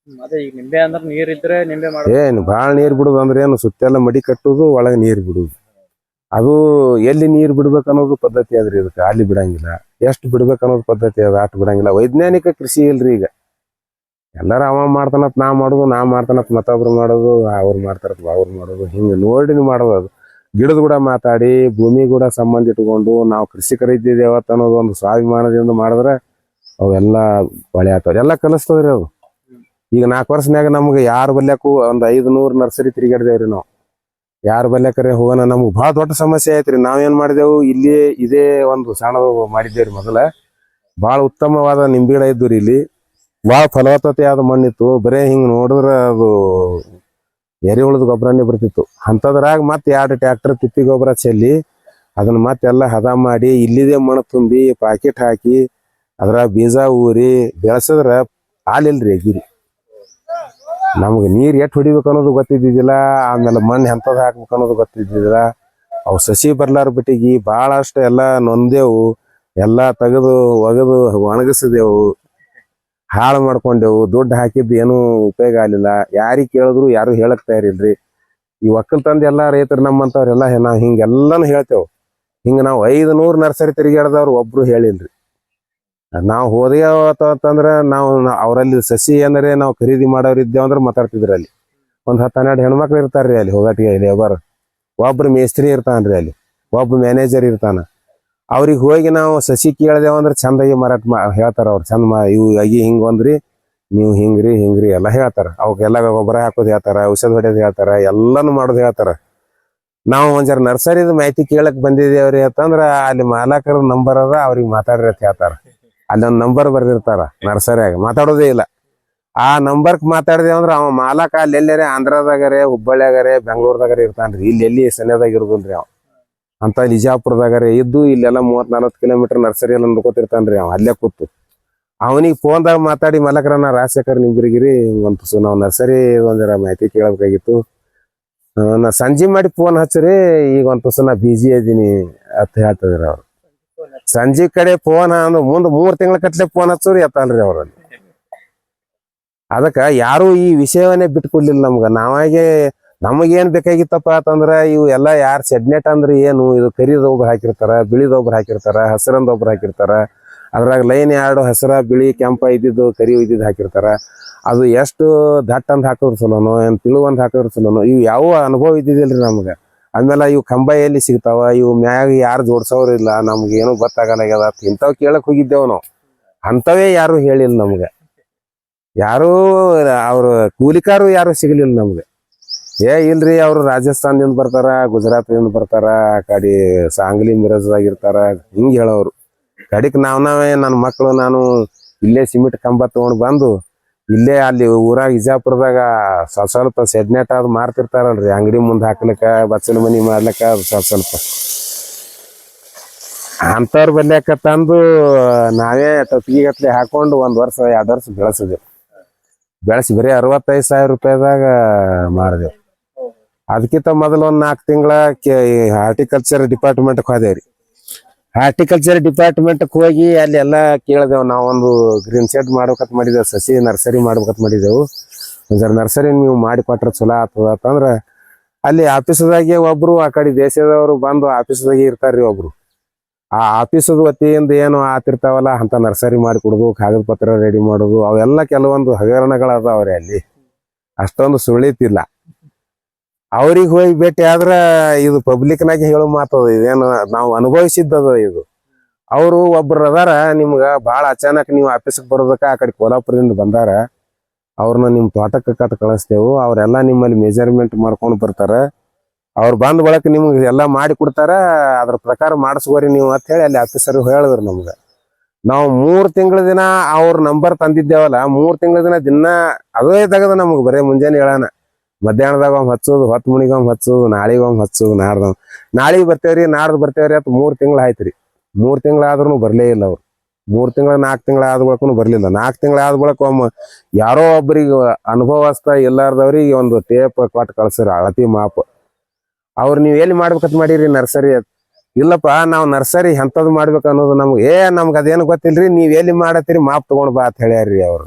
ಅದೇ ಈಗ ನಿಂಬೆ ಅಂದ್ರೆ ನೀರ್ ಇದ್ರೆ ನಿಂಬೆ ಮಾಡೋದು ಏನು ಭಾಳ ನೀರು ಬಿಡುದು ಅಂದ್ರೆ ಏನು ಸುತ್ತೆಲ್ಲ ಮಡಿ ಕಟ್ಟುದು ಒಳಗೆ ನೀರು ಬಿಡುದು ಅದು ಎಲ್ಲಿ ನೀರು ಬಿಡ್ಬೇಕು ಅನ್ನೋದು ಪದ್ಧತಿ ಅದ್ರಿ ಇದಕ್ಕೆ ಅಲ್ಲಿ ಬಿಡಂಗಿಲ್ಲ ಎಷ್ಟು ಬಿಡ್ಬೇಕು ಅನ್ನೋದು ಪದ್ಧತಿ ಅದ ಅಷ್ಟು ಬಿಡಂಗಿಲ್ಲ ವೈಜ್ಞಾನಿಕ ಕೃಷಿ ಇಲ್ರಿ ಈಗ ಎಲ್ಲಾರು ಅವ ಮಾಡ್ತಾನತ್ ನಾ ಮಾಡೋದು ನಾ ಮಾಡ್ತಾನತ್ ಮತ್ತೊಬ್ರು ಮಾಡೋದು ಅವ್ರು ಮಾಡ್ತಾರತ್ ಅವ್ರು ಮಾಡೋದು ಹಿಂಗೆ ನೋಡಿ ಮಾಡೋದು ಅದು ಗಿಡದ ಕೂಡ ಮಾತಾಡಿ ಭೂಮಿ ಕೂಡ ಸಂಬಂಧ ಇಟ್ಕೊಂಡು ನಾವು ಕೃಷಿಕರ ಇದ್ದಿದ್ದೇವತ್ ಅನ್ನೋದು ಒಂದು ಸ್ವಾಭಿಮಾನದಿಂದ ಮಾಡಿದ್ರೆ ಅವೆಲ್ಲ ಒಳ್ಳೆ ಆಗ್ತಾವ್ರಿ ಎಲ್ಲ ಕಲಿಸ್ತದ್ರಿ ಅದು ಈಗ 4 ವರ್ಷನ್ಯಾಗ ನಮ್ಗೆ ಯಾರ ಬಲ್ಯಾಕು ಒಂದು 500 ನರ್ಸರಿ ತಿರುಗಾಡ್ದೇವ್ರಿ ನಾವು ಯಾರ ಬಲ್ಯಾಕರೆ ಹೋಗೋಣ ನಮ್ಗೆ ಭಾಳ ದೊಡ್ಡ ಸಮಸ್ಯೆ ಐತ್ರಿ ನಾವೇನ್ ಮಾಡಿದೆವು ಇಲ್ಲಿ ಇದೇ ಒಂದು ಸಣ್ಣದು ಮಾಡಿದ್ದೇವ್ರಿ ಮೊದಲ ಭಾಳ ಉತ್ತಮವಾದ ನಿಂಬೆ ಗಿಡ ಇದ್ದು ರೀ ಇಲ್ಲಿ ಭಾಳ ಫಲವತ್ತತೆ ಆದ ಮಣ್ಣಿತ್ತು ಬರೇ ಹಿಂಗ್ ನೋಡಿದ್ರ ಅದು ಎರೆಹುಳದ ಗೊಬ್ಬರನೇ ಬರ್ತಿತ್ತು ಅಂಥದ್ರಾಗ ಮತ್ತೆ 2 ಟ್ರ್ಯಾಕ್ಟರ್ ತಿಪ್ಪಿ ಗೊಬ್ಬರ ಚೆಲ್ಲಿ ಅದನ್ನ ಮತ್ತೆಲ್ಲ ಹದ ಮಾಡಿ ಇಲ್ಲಿದೆ ಮಣ್ಣು ತುಂಬಿ ಪಾಕೆಟ್ ಹಾಕಿ ಅದ್ರಾಗ ಬೀಜ ಊರಿ ಬೆಳೆಸಿದ್ರ ಹಾಲಿಲ್ರಿ ಅಗಿರಿ ನಮ್ಗೆ ನೀರ್ ಎಟ್ ಹೊಡಿಬೇಕು ಅನ್ನೋದು ಗೊತ್ತಿದ್ದಿದ್ದಿಲ್ಲ ಆಮೇಲೆ ಮಣ್ಣು ಎಂಥದ್ ಹಾಕ್ಬೇಕು ಅನ್ನೋದು ಗೊತ್ತಿದ್ದಿದ್ದಿಲ್ಲ ಅವು ಸಸಿ ಬರ್ಲಾರ ಬಿಟ್ಟಿಗಿ ಭಾಳಷ್ಟು ಎಲ್ಲ ನೊಂದೆವು ಎಲ್ಲ ತೆಗೆದು ಒಗೆದು ಒಣಗಿಸಿದೆವು ಹಾಳು ಮಾಡ್ಕೊಂಡೆವು ದುಡ್ಡು ಹಾಕಿದ್ದು ಏನೂ ಉಪಯೋಗ ಆಗಲಿಲ್ಲ ಯಾರಿಗೆ ಕೇಳಿದ್ರು ಯಾರು ಹೇಳಕ್ ತಯಾರಿಲ್ರಿ ಈ ಒಕ್ಕಲ್ತಂದು ಎಲ್ಲ ರೈತರು ನಮ್ಮಂಥವ್ರೆಲ್ಲ ನಾವು ಹಿಂಗೆಲ್ಲಾನು ಹೇಳ್ತೇವೆ ಹಿಂಗೆ ನಾವು 500 ನರ್ಸರಿ ತಿರುಗಾಡ್ದವ್ರು ಒಬ್ರು ಹೇಳಿಲ್ರಿ ನಾವು ಹೋದೇವತ್ತಂದ್ರೆ ನಾವು ಅವರಲ್ಲಿ ಸಸಿ ಅಂದರೆ ನಾವು ಖರೀದಿ ಮಾಡೋರು ಇದ್ದೇವೆ ಅಂದ್ರೆ ಮಾತಾಡ್ತಿದ್ರಿ ಅಲ್ಲಿ ಒಂದು 10-12 ಹೆಣ್ಮಕ್ಳು ಇರ್ತಾರ್ರಿ ಅಲ್ಲಿ ಹೋಗಟ್ಟಿಗೆ ಲೇಬರ್ ಒಬ್ರು ಮೇಸ್ತ್ರಿ ಇರ್ತಾನ್ರಿ ಅಲ್ಲಿ ಒಬ್ಬ ಮ್ಯಾನೇಜರ್ ಇರ್ತಾನ ಅವ್ರಿಗೆ ಹೋಗಿ ನಾವು ಸಸಿ ಕೇಳ್ದೇವ ಅಂದ್ರೆ ಚಂದಾಗಿ ಹೇಳ್ತಾರ ಅವ್ರು ಚಂದ ಇವು ಆಗಿ ಹಿಂಗ್ ಒಂದ್ರಿ ನೀವು ಹಿಂಗ್ರಿ ಎಲ್ಲ ಹೇಳ್ತಾರ ಅವಕ್ಕೆಲ್ಲ ಗೊಬ್ಬರ ಹಾಕೋದು ಹೇಳ್ತಾರ ಔಷಧ ಹೊಡೆಯೋದು ಹೇಳ್ತಾರ ಎಲ್ಲಾನು ಮಾಡೋದು ಹೇಳ್ತಾರ ನಾವು ಒಂದ್ ನರ್ಸರಿದ ಮಾಹಿತಿ ಕೇಳಕ್ ಬಂದಿದ್ದೇವ್ರಿ ಅಂತಂದ್ರ ಅಲ್ಲಿ ಮಾಲಕರ ನಂಬರ್ ಅದ ಅವ್ರಿಗೆ ಮಾತಾಡ್ರಿ ಅಂತ ಹೇಳ್ತಾರ ಅಲ್ಲೊಂದು ನಂಬರ್ ಬರ್ದಿರ್ತಾರ ನರ್ಸರಿಯಾಗ ಮಾತಾಡೋದೇ ಇಲ್ಲ ಆ ನಂಬರ್ಕ್ ಮಾತಾಡಿದೇವ ಅಂದ್ರ ಅವ ಮಾಲಕ ಅಲ್ಲಿ ಎಲ್ಲಾರೆ ಆಂಧ್ರದಾಗರೆ ಹುಬ್ಬಳ್ಳಿಯಾಗರೆ ಬೆಂಗಳೂರದಾಗರೆ ಇರ್ತಾನ್ರಿ ಇಲ್ಲಿ ಎಲ್ಲಿ ಸನ್ಯದಾಗ ಇರೋದಿಲ್ರಿ ಅವ ಅಂತ ನಿಜಾಪುರದಾಗರೆ ಇದ್ದು ಇಲ್ಲೆಲ್ಲ 30-40 ಕಿಲೋಮೀಟರ್ ನರ್ಸರಿ ಎಲ್ಲ ನೋಡ್ಕೊತಿರ್ತಾನ್ರಿ ಅವ ಅಲ್ಲೇ ಕೂತು ಅವನಿಗೆ ಫೋನ್ದಾಗ ಮಾತಾಡಿ ಮಲಕರ ನಾ ರಾಜಶೇಖರ್ ನಿಂಬ್ರಿಗಿರಿ ಒಂದು ನಾವು ನರ್ಸರಿ ಒಂದರ ಮಾಹಿತಿ ಕೇಳಬೇಕಾಗಿತ್ತು ನಾ ಸಂಜೆ ಮಾಡಿ ಫೋನ್ ಹಚ್ಚ್ರಿ ಈಗ ಒಂದು ತುಸ ನಾ ಬಿಜಿ ಇದೀನಿ ಅಂತ ಹೇಳ್ತಿದ್ರಿ ಅವ್ರು ಸಂಜೆ ಕಡೆ ಫೋನ್ ಅಂದ್ರೆ ಮುಂದೆ 3 ತಿಂಗಳ ಕಟ್ಲೆ ಫೋನ್ ಹಚ್ಚೋರಿ ಎತ್ತಲ್ರಿ ಅವ್ರಲ್ಲಿ ಅದಕ್ಕ ಯಾರು ಈ ವಿಷಯವನ್ನೇ ಬಿಟ್ಕೊಡ್ಲಿಲ್ಲ ನಾವಾಗೆ ನಮಗೇನ್ ಬೇಕಾಗಿತ್ತಪ್ಪ ಅಂತಂದ್ರ ಇವು ಎಲ್ಲ ಯಾರು ಸೆಡ್ನೆಟ್ ಅಂದ್ರೆ ಏನು ಇದು ಕರಿದೊಬ್ರು ಹಾಕಿರ್ತಾರ ಬಿಳಿದೊಬ್ರು ಹಾಕಿರ್ತಾರ ಹಸಿರಂದೊಬ್ರು ಹಾಕಿರ್ತಾರ ಅದ್ರಾಗ ಲೈನ್ 2 ಹಸಿರ ಬಿಳಿ ಕೆಂಪ ಇದ್ದಿದ್ದು ಕರಿ ಇದ್ದಿದ್ದು ಹಾಕಿರ್ತಾರ ಅದು ಎಷ್ಟು ದಟ್ಟ ಅಂತ ಹಾಕಿದ್ರು ಚಲೋನೋ ಏನ್ ತಿಳುವಂತ ಹಾಕಿದ್ರು ಚಲೋನೋ ಇವು ಯಾವ ಅನುಭವ ಇದ್ದಿದ್ದಿಲ್ರಿ ನಮ್ಗೆ ಆಮೇಲೆ ಇವು ಕಂಬ ಎಲ್ಲಿ ಸಿಗ್ತಾವ ಇವು ಮ್ಯಾಗ ಯಾರು ಜೋಡ್ಸೋರು ಇಲ್ಲ ನಮ್ಗೆ ಏನೂ ಗೊತ್ತಾಗಲ್ಲ ಇಂಥವ್ ಕೇಳಕ್ ಹೋಗಿದ್ದೇವ್ ನಾವು ಅಂಥವೇ ಯಾರು ಹೇಳಿಲ್ಲ ನಮ್ಗೆ ಯಾರು ಅವ್ರ ಕೂಲಿಕಾರು ಯಾರು ಸಿಗಲಿಲ್ಲ ನಮ್ಗೆ ಇಲ್ರಿ ಅವ್ರು ರಾಜಸ್ಥಾನದಿಂದ ಬರ್ತಾರ ಗುಜರಾತ್ದಿಂದ ಬರ್ತಾರ ಆ ಕಡೆ ಸಾಂಗ್ಲಿ ಮಿರಜ್ದಾಗಿರ್ತಾರ ಹಿಂಗೆ ಹೇಳೋರು ಕಡಿಕ್ ನಾವೇ ನನ್ನ ಮಕ್ಕಳು ನಾನು ಇಲ್ಲೇ ಸಿಮೆಂಟ್ ಕಂಬ ತಗೊಂಡು ಬಂದು ಇಲ್ಲೇ ಅಲ್ಲಿ ಊರಾಗ ಇಜಾಪುರದಾಗ ಸ್ವಲ್ಪ ಸೆಡ್ನೆಟ್ ಅದು ಮಾರ್ತಿರ್ತಾರಲ್ರಿ ಅಂಗಡಿ ಮುಂದೆ ಹಾಕ್ಲಿಕ್ಕ ಬಚ್ಚಲ ಮನಿ ಮಾಡ್ಲಿಕ್ಕ ಸ್ವಲ್ಪ ಅಂಥವ್ರ ಬಲ್ಯಾಕ ತಂದು ನಾವೇ ಟೊಪ್ಪಿಗೆ ಗಟ್ಲೆ ಹಾಕೊಂಡು 1 ವರ್ಷ 2 ವರ್ಷ ಬೆಳೆಸಿದೆವು ಬೆಳೆಸಿ ಬರೀ 65,000 ರೂಪಾಯಿದಾಗ ಮಾಡಿದೆವು. ಅದಕ್ಕಿಂತ ಮೊದಲು ಒಂದು 4 ತಿಂಗಳ ಹಾರ್ಟಿಕಲ್ಚರ್ ಡಿಪಾರ್ಟ್ಮೆಂಟ್ಗೆ ಹೋದೇವ್ರಿ. ಹಾರ್ಟಿಕಲ್ಚರ್ ಡಿಪಾರ್ಟ್ಮೆಂಟ್ಗೆ ಹೋಗಿ ಅಲ್ಲಿ ಎಲ್ಲ ಕೇಳಿದೆವು. ನಾವೊಂದು ಗ್ರೀನ್ ಶೆಡ್ ಮಾಡ್ಬೇಕಂತ ಮಾಡಿದೆವು, ಸಸಿ ನರ್ಸರಿ ಮಾಡ್ಬೇಕಂತ ಮಾಡಿದೆವು. ಒಂದ್ಸರಿ ನರ್ಸರಿ ನೀವು ಮಾಡಿ ಕೊಟ್ರೆ ಚಲೋ ಆಗ್ತದ ಅಂತಂದ್ರೆ ಅಲ್ಲಿ ಆಫೀಸದಾಗೆ ಒಬ್ರು ಆ ಕಡೆ ದೇಶದವರು ಬಂದು ಆಫೀಸದಾಗೆ ಇರ್ತಾರ್ರಿ ಒಬ್ರು. ಆ ಆಫೀಸದ ವತಿಯಿಂದ ಏನು ಆತಿರ್ತಾವಲ್ಲ ಅಂತ ನರ್ಸರಿ ಮಾಡಿ ಕೊಡೋದು, ಕಾಗದ ಪತ್ರ ರೆಡಿ ಮಾಡೋದು, ಅವೆಲ್ಲ ಕೆಲವೊಂದು ಹಗರಣಗಳು ಅದಾವ್ರಿ ಅಲ್ಲಿ. ಅಷ್ಟೊಂದು ಸುಳಿತಿಲ್ಲ. ಅವ್ರಿಗೆ ಹೋಗಿ ಭೇಟಿ ಆದ್ರ ಇದು ಪಬ್ಲಿಕ್ನಾಗೆ ಹೇಳೋ ಮಾತದ, ಇದೇನು ನಾವು ಅನುಭವಿಸಿದ್ದದ ಇದು. ಅವರು ಒಬ್ರು ಅದಾರ, ನಿಮ್ಗ ಭಾಳ ಅಚಾನಕ್ ನೀವು ಆಫೀಸ್ಗೆ ಬರೋದಕ್ಕ ಆ ಕಡೆ ಕೋಲ್ಹಾಪುರದಿಂದ ಬಂದಾರ. ಅವ್ರನ್ನ ನಿಮ್ಮ ತೋಟಕ್ಕೆ ಕಟ್ ಕಳಿಸ್ತೇವು. ಅವರೆಲ್ಲ ನಿಮ್ಮಲ್ಲಿ ಮೆಜರ್ಮೆಂಟ್ ಮಾಡ್ಕೊಂಡು ಬರ್ತಾರ. ಅವ್ರು ಬಂದ ಬಳಕ ನಿಮ್ಗೆ ಎಲ್ಲ ಮಾಡಿ ಕೊಡ್ತಾರ. ಅದ್ರ ಪ್ರಕಾರ ಮಾಡಿಸ್ಕೋರಿ ನೀವು ಅಂತ ಹೇಳಿ ಅಲ್ಲಿ ಆಫೀಸರ್ ಹೇಳಿದ್ರು ನಮ್ಗೆ. ನಾವು 3 ತಿಂಗಳ ದಿನ ಅವ್ರ ನಂಬರ್ ತಂದಿದ್ದೇವಲ್ಲ, 3 ತಿಂಗಳ ದಿನ ದಿನ ಅದೇ ತೆಗದ ನಮ್ಗೆ ಬರೀ ಮುಂಜಾನೆ ಹೇಳಾನ, ಮಧ್ಯಾಹ್ನದಾಗ ಒಮ್ಮೆ ಹಚ್ಚೋದು, ಹೊತ್ತು ಮುಣಿಗೆ ಒಮ್ಮೆ ಹಚ್ಚೋದು, ನಾಳೆಗೆ ಒಮ್ಮೆ ಹಚ್ಚೋದು, ನಾಳೆಗೆ ಬರ್ತೇವ್ರಿ ನಾಡ್ದು ಬರ್ತೇವ್ರಿ ಅಂತ 3 ತಿಂಗಳು ಆಯ್ತು ರೀ. 3 ತಿಂಗಳಾದ್ರೂ ಬರಲೇ ಇಲ್ಲ ಅವ್ರು. 3 ತಿಂಗಳ 4 ತಿಂಗಳ ಆದ ಬಳಕೂ ಬರಲಿಲ್ಲ. 4 ತಿಂಗಳ ಆದ ಬಳಕ ಒಮ್ಮೆ ಯಾರೋ ಒಬ್ಬರಿಗೆ ಅನುಭವಸ್ಥ ಇಲ್ಲಾರ್ದವ್ರಿಗೆ ಒಂದು ಟೇಪ್ ಕೊಟ್ಟು ಕಳ್ಸಿರ ಅಳತಿ ಮಾಪ್. ಅವ್ರು ನೀವು ಎಲ್ಲಿ ಮಾಡ್ಬೇಕಂತ ಮಾಡಿರಿ ನರ್ಸರಿ? ಇಲ್ಲಪ್ಪ ನಾವು ನರ್ಸರಿ ಎಂಥದ್ದು ಮಾಡ್ಬೇಕು ಅನ್ನೋದು ನಮ್ಗೆ ಅದೇನು ಗೊತ್ತಿಲ್ರಿ, ನೀವು ಎಲ್ಲಿ ಮಾಡತ್ತೀರಿ ಮಾಪ್ ತಗೊಂಡ್ ಬಾ ಅಂತ ಹೇಳ್ಯಾರ್ರಿ ಅವ್ರು.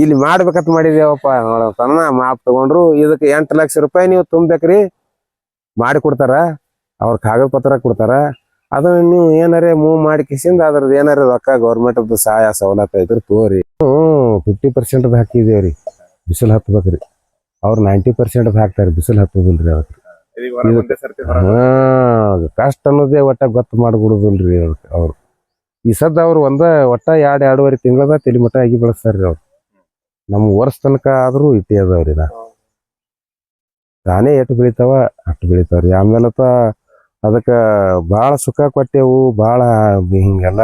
ಇಲ್ಲಿ ಮಾಡ್ಬೇಕಂತ ಮಾಡಿದೇವಪ್ಪ ನೋಡೋಣ, ಮಾಪ್ ತಗೊಂಡ್ರು. ಇದಕ್ಕೆ 8 ಲಕ್ಷ ರೂಪಾಯಿ ನೀವು ತುಂಬೇಕ್ರಿ, ಮಾಡಿ ಕೊಡ್ತಾರ. ಅವ್ರ ಕಾಗದ ಪತ್ರ ಕೊಡ್ತಾರ. ಅದನ್ನ ನೀವು ಏನಾರೇ ಮೂವ್ ಮಾಡಿ ಕಿಸಿಂದ ಅದ್ರದ್ದು ಏನಾರ ರೊಕ್ಕ ಗೌರ್ಮೆಂಟ್ ಸಹಾಯ ಸವಲತ್ತು ಇದ್ರೆ ತೋರಿ. 50% ಹಾಕಿದೇವ್ರಿ, ಬಿಸಿಲು ಹತ್ಬೇಕ್ರಿ. ಅವ್ರು 90% ಹಾಕ್ತಾರೆ, ಬಿಸಿಲು ಹತ್ತೋದಿಲ್ರಿ ಅವ್ರು. ಕಷ್ಟ ಅನ್ನೋದೇ ಒಟ್ಟ ಗೊತ್ತು ಮಾಡ್ಬಿಡುದಿಲ್ರಿ ಅವ್ರು. ಈ ಸದ್ದ ಅವ್ರು ಒಟ್ಟ 2-2.5 ತಿಂಗಳದ ತಲೆಮಠ ಆಗಿ ಬೆಳೆಸ್ತಾರ್ರಿ ಅವ್ರು. ನಮ್ಗೆ ವರ್ಷ ತನಕ ಆದ್ರೂ ಇಟ್ಟಿ ಅದಾವ್ರಿ. ತಾನೇ ಎಟ್ಟು ಬೆಳಿತಾವ ಅಷ್ಟು ಬೆಳಿತಾವ್ರಿ. ಆಮೇಲೆ ಅದಕ್ಕೆ ಭಾಳ ಸುಖ ಕೊಟ್ಟೆವು. ಭಾಳ ಹಿಂಗೆಲ್ಲ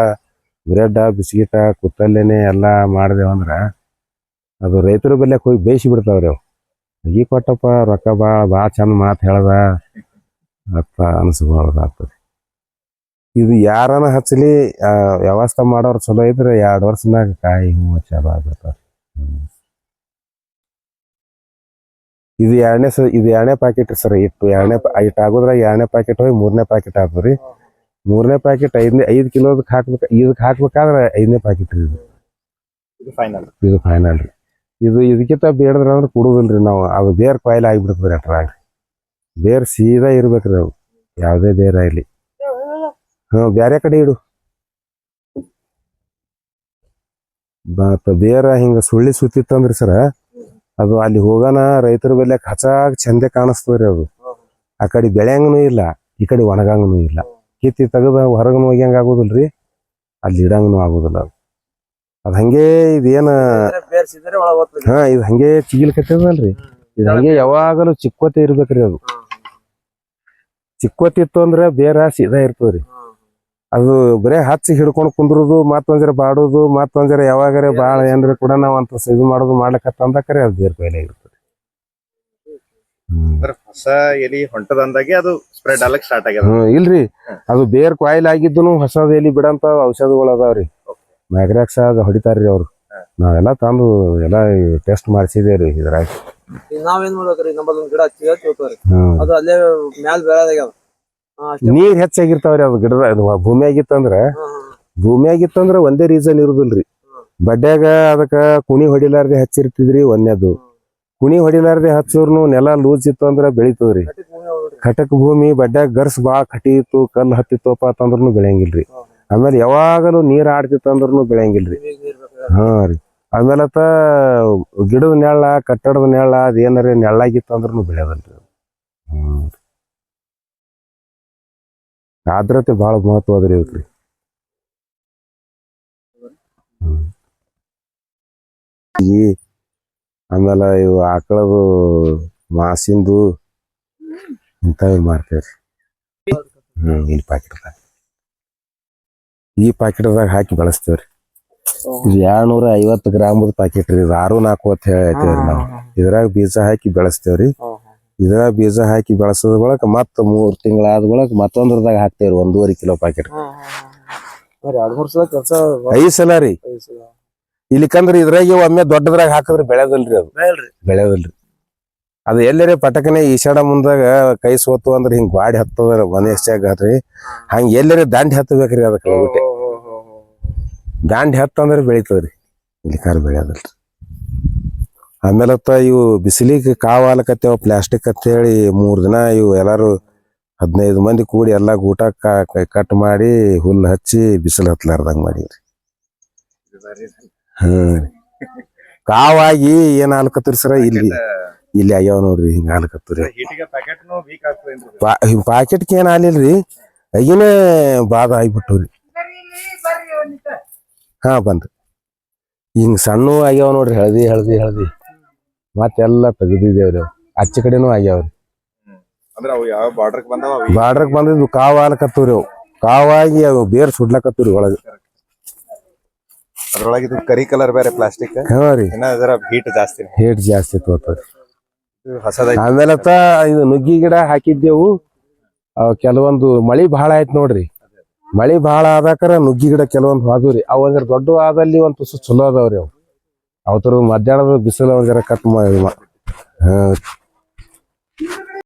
ಬ್ರೆಡ್ ಬಿಸ್ಕಿಟ ಕುತ್ತಲ್ಲೇನೆ ಎಲ್ಲ ಮಾಡಿದೆವಂದ್ರೆ ಅದು ರೈತರ ಬೆಲೆಕ್ಕೆ ಹೋಗಿ ಬೇಯಿಸಿ ಬಿಡ್ತಾವ್ರಿ ಅವು. ಈ ಕೊಟ್ಟಪ್ಪ ರೊಕ್ಕ ಭಾಳ ಚಂದ ಮಾತು ಹೇಳ್ದ ಅಂತ ಅನಿಸ್ಬಾರ್ದಾಗ್ತದೆ. ಇದು ಯಾರನ ಹಚ್ಚಲಿ ವ್ಯವಸ್ಥೆ ಮಾಡೋರು ಚಲೋ ಇದ್ರೆ 2 ವರ್ಷನಾಗ ಕಾಯಿ ಹೂವು ಚಲೋ ಆಗ್ಬಿಡ್ತಾವ. ಇದು ಎರಡನೇ ಪ್ಯಾಕೆಟ್ ಸರ್. ಇಟ್ಟು ಆಗೋದ್ರಾಗ 2ನೇ ಪ್ಯಾಕೆಟ್ ಹೋಗಿ 3ನೇ ಪ್ಯಾಕೆಟ್ ಆಗ್ತದ್ರಿ. 3ನೇ ಪ್ಯಾಕೆಟ್ 5 ಕಿಲೋದಕ್ಕೆ ಹಾಕ್ಬೇಕು. ಇದಕ್ಕೆ ಹಾಕ್ಬೇಕಾದ್ರೆ 5ನೇ ಪ್ಯಾಕೆಟ್ ರೀ. ಇದು ಫೈನಲ್ ರೀ. ಇದಕ್ಕಿಂತ ಬೇಡದ್ರ ಅಂದ್ರೆ ಕೊಡುದಿಲ್ರಿ ನಾವು. ಅದು ಬೇರ್ ಕಾಯಿಲೆ ಆಗಿಬಿಡ್ತದ್ರಿ ಅಟ್ರಾಗ. ಬೇರ್ ಸೀದಾ ಇರ್ಬೇಕ್ರಿ ಅವು, ಯಾವುದೇ ಬೇರೆ ಆಗಲಿ. ಬೇರೆ ಕಡೆ ಇಡು. ಬೇರ ಹಿಂಗ ಸುಳ್ಳಿ ಸುತ್ತಿತ್ತಂದ್ರಿ ಸರ, ಅದು ಅಲ್ಲಿ ಹೋಗೋಣ ರೈತರ ಬೆಲೆ ಹಚಾಗ್ ಚಂದೆ ಕಾಣಿಸ್ತದ್ರಿ. ಅದು ಆ ಕಡೆ ಬೆಳೆಯಂಗನೂ ಇಲ್ಲ, ಈ ಕಡೆ ಒಣಗಂಗನೂ ಇಲ್ಲ. ಕಿತ್ತಿ ತೆಗೆದ ಹೊರಗನು ಹೋಗ್ಯಂಗ ಆಗೋದಿಲ್ರಿ, ಅಲ್ಲಿ ಇಡಂಗನೂ ಆಗೋದಿಲ್ಲ. ಅದು ಹಂಗೆ ಇದೇನ ಇದು ಹಂಗೆ ಚಿಗಿಲ್ಕತ್ತದಲ್ರಿ. ಇದು ಹಂಗೆ ಯಾವಾಗಲೂ ಚಿಕ್ಕೋತೆ ಇರ್ಬೇಕ್ರಿ. ಅದು ಚಿಕ್ಕೋತಿತ್ತು ಅಂದ್ರೆ ಬೇರೆ ಸೀದಾ ಇರ್ತದ್ರಿ. ಅದು ಬರೇ ಹಚ್ಚಿ ಹಿಡ್ಕೊಂಡು ಕುಂದ್ರುದು, ಮತ್ತೊಂದ್ಸರ ಬಾಡೋದು, ಮತ್ತೊಂದ್ಸರ ಯಾವಾಗಾರ ಭಾಳ ಏನ್ರ ಕೂಡ ನಾವು ಅಂತ ಇದು ಮಾಡೋದು ಮಾಡ್ಲಕತ್ತ ಅಂದಕರೆ ಅದು ಬೇರೆ ಪೈಲೆ ಇರ್ತದೆ. ಹೊಸ ಎಲಿ ಹೊಂಟದಂದಾಗೆ ಅದು ಸ್ಪ್ರೆಡ್ ಆಗ್ಲಕ್ ಸ್ಟಾರ್ಟ್ ಆಗ್ಯದ. ಇಲ್ರಿ, ಅದು ಬೇರ್ ಕಾಯಿಲ್ ಆಗಿದ್ದು ಹೊಸದ ಎಲಿ ಬಿಡಂತ ಔಷಧಗಳು ಅದಾವ್ರಿ. ಮ್ಯಾಗ್ರಾಕ್ಸ್ ಅದು ಹೊಡಿತಾರ್ರಿ ಅವ್ರು. ನಾವೆಲ್ಲ ತಂದು ಎಲ್ಲ ಟೆಸ್ಟ್ ಮಾಡಿಸಿದೇವ್ರಿ. ಇದ್ರಾಗ ನಾವೇನ್ ಮಾಡ್ಬೇಕ್ರಿ, ನಮ್ಮದೊಂದ್ ಗಿಡ ಹಚ್ಚಿರಿ, ಅದು ಅಲ್ಲೇ ಮ್ಯಾಲ ಬೆಳೆದಾಗ್ಯಾವ. ನೀರ್ ಹೆಚ್ಚಾಗಿರ್ತಾವ್ರಿ. ಅದು ಗಿಡದ ಭೂಮಿಯಾಗಿತ್ತಂದ್ರ ಒಂದೇ ರೀಸನ್ ಇರುದಿಲ್ರಿ. ಬಡ್ಡ್ಯಾಗ ಅದಕ್ಕ ಕುಣಿ ಹೊಡಿಲಾರ್ದೆ ಹಚ್ಚಿರ್ತಿದ್ರಿ ಒಂದೇದು. ಕುಣಿ ಹೊಡಿಲಾರ್ದೆ ಹಚ್ಚೋರ್ನು ನೆಲ ಲೂಸ್ ಇತ್ತು ಅಂದ್ರ ಬೆಳಿತದ್ರಿ. ಕಟಕ್ ಭೂಮಿ ಬಡ್ಡ್ಯಾಗ ಗರ್ಸ್ ಬಾಳ ಕಟಿ ಇತ್ತು, ಕಲ್ಲು ಹತ್ತಿತ್ತಪ್ಪ ಅಂತಂದ್ರೂ ಬೆಳೆಯಂಗಿಲ್ರಿ. ಆಮೇಲೆ ಯಾವಾಗಲೂ ನೀರ್ ಆಡ್ತಿತ್ತು ಅಂದ್ರೂ ಬೆಳೆಯಂಗಿಲ್ರಿ. ರೀ ಆಮೇಲೆ ಗಿಡದ ನೆಳ್ಳ, ಕಟ್ಟಡದ ನೆಳ್ಳ ಅದ್ ಏನಾರ ನೆಳ್ಳಾಗಿತ್ತು ಅಂದ್ರೂ ಬೆಳೆಯದಲ್ರಿ. ಆದ್ರತೆ ಬಹಳ ಮಹತ್ವದ್ರಿ ಇದಕ್ರಿ. ಆಮೇಲೆ ಇವು ಆಕಳದು ಮಾಸಿಂದು ಇಂಥವು ಮಾರ್ತೇವ್ರಿ. ಇಲ್ಲಿ ಪ್ಯಾಕೆಟ್ದಾಗ ಈ ಪ್ಯಾಕೆಟ್ದಾಗ ಹಾಕಿ ಬೆಳೆಸ್ತೇವ್ರಿ. ಇದು 250 ಗ್ರಾಮದ ಪ್ಯಾಕೆಟ್ ರೀ. ಇದು 6-4 ಅಂತ ಹೇಳ್ತೇವ್ರಿ ನಾವು. ಇದ್ರಾಗ ಬೀಜ ಹಾಕಿ ಬೆಳೆಸ್ತೇವ್ರಿ. ಇದ್ರಾಗ ಬೀಜ ಹಾಕಿ ಬೆಳೆಸೋದ್ ಬಳಕ ಮತ್ತ 3 ತಿಂಗಳಾದ ಬಳಕ ಮತ್ತೊಂದ್ರದಾಗ ಹಾಕ್ತೇವ್ರಿ 1.5 ಕಿಲೋ ಪ್ಯಾಕೆಟ್. 5 ಸಲ ರೀ. ಇಲ್ಲಿಕಂದ್ರ ಇದ್ರಾಗ ಒಮ್ಮೆ ದೊಡ್ಡದ್ರಾಗ ಹಾಕಿದ್ರೆ ಬೆಳೆದಲ್ರಿ ಅದು ಬೆಳೆದಲ್ರಿ. ಅದು ಎಲ್ಲರೇ ಪಟಕನೆ ಈಶಾಡ ಮುಂದಾಗ ಕೈ ಸೋತು ಅಂದ್ರೆ ಹಿಂಗ್ ಗಾಡಿ ಹತ್ತದ ಮನೆ ಎಷ್ಟಾಗ್ರಿ ಹಂಗ ಎಲ್ಲರೇ ದಾಂಡಿ ಹತ್ತಬೇಕ್ರಿ ಅದಕ್ಕೆ ಲಗುಟೆ ದಾಂಡಿ ಹತ್ತಂದ್ರೆ ಬೆಳಿತದ್ರಿ ಇಲ್ಲಿ ಕಾರ್ ಬೆಳೆಯೋದಲ್ರಿ. ಆಮೇಲೆ ಇವು ಬಿಸಿಲಿಗೆ ಕಾವು ಹಾಲಕತ್ತೇವ ಪ್ಲಾಸ್ಟಿಕ್ ಅಂತ ಹೇಳಿ 3 ದಿನ ಇವು ಎಲ್ಲಾರು 15 ಮಂದಿ ಕೂಡಿ ಎಲ್ಲಾ ಊಟ ಕಟ್ ಮಾಡಿ ಹುಲ್ಲು ಹಚ್ಚಿ ಬಿಸಿಲು ಹತ್ಲಾರ್ದಂಗ ಮಾಡಿವ್ರಿ. ಕಾವಾಗಿ ಏನ್ ಹಾಲ್ಕತ್ರಿ ಸರ ಇಲ್ಲಿ ಆಗ್ಯಾವ ನೋಡ್ರಿ ಹಿಂಗ ಹಾಲ್ಕತ್ರಿ. ಪಾಕೆಟ್ಗೆ ಏನ್ ಹಾಲಿಲ್ರಿ ಈಗಿನ ಬಾದ ಆಗ್ಬಿಟ್ಟವ್ರಿ. ಹಾ ಬಂದ್ರಿ ಹಿಂಗ್ ಸಣ್ಣ ಆಗ್ಯಾವ ನೋಡ್ರಿ ಹಳದಿ ಮತ್ತೆಲ್ಲಾ ತೆಗೆದಿದ್ದೇವ್ರಿ. ಆಚೆ ಕಡೆನೂ ಆಗ್ಯಾವ್ರಿ. ಬಾರ್ಡರ್ಕ್ ಬಂದಿದ್ದು ಕಾವ್ ಹಾಲಕತ್ತವ್ರಿ. ಅವು ಕಾವಾಗಿ ಅವು ಬೇರ್ ಸುಡ್ಲಕತ್ತವ್ರಿ ಒಳಗ. ಅದ್ರೊಳಗೆ ಇದು ಕರಿ ಕಲರ್ ಬೇರೆ ಪ್ಲಾಸ್ಟಿಕ್. ಹಾ ರೀ ಹೀಟ್ ಜಾಸ್ತಿ ತೋತದ್ರಿ. ಆಮೇಲೆ ಇದು ನುಗ್ಗಿ ಗಿಡ ಹಾಕಿದ್ದೇವು. ಕೆಲವೊಂದು ಮಳಿ ಬಹಳ ಆಯ್ತು ನೋಡ್ರಿ. ಮಳಿ ಬಹಳ ಆದಾಕರ ನುಗ್ಗಿ ಗಿಡ ಕೆಲವೊಂದು ಹೋದ್ರಿ. ಅವ್ ಒಂದ್ರ ದೊಡ್ಡ ಆದಲ್ಲಿ ಒಂದ್ ತುಸು ಚಲೋ ಅದಾವ್ರಿ. ಅವ್ ಮಧ್ಯಾಹ್ನದ ಬಿಸಿಲು ಒಂದ್ ಜರ ಕಟ್ ಮಾಡಿ